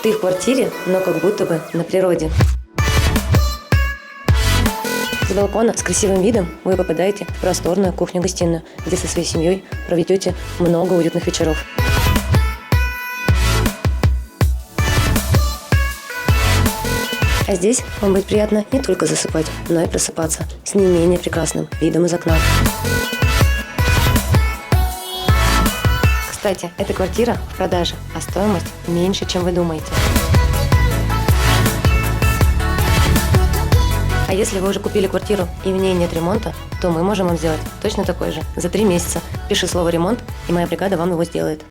Ты в квартире, но как будто бы на природе. С балкона с красивым видом вы попадаете в просторную кухню-гостиную, где со своей семьей проведете много уютных вечеров. А здесь вам будет приятно не только засыпать, но и просыпаться с не менее прекрасным видом из окна. Кстати, эта квартира в продаже, а стоимость меньше, чем вы думаете. А если вы уже купили квартиру и в ней нет ремонта, то мы можем вам сделать точно такой же за 3 месяца. Пиши слово «ремонт», и моя бригада вам его сделает.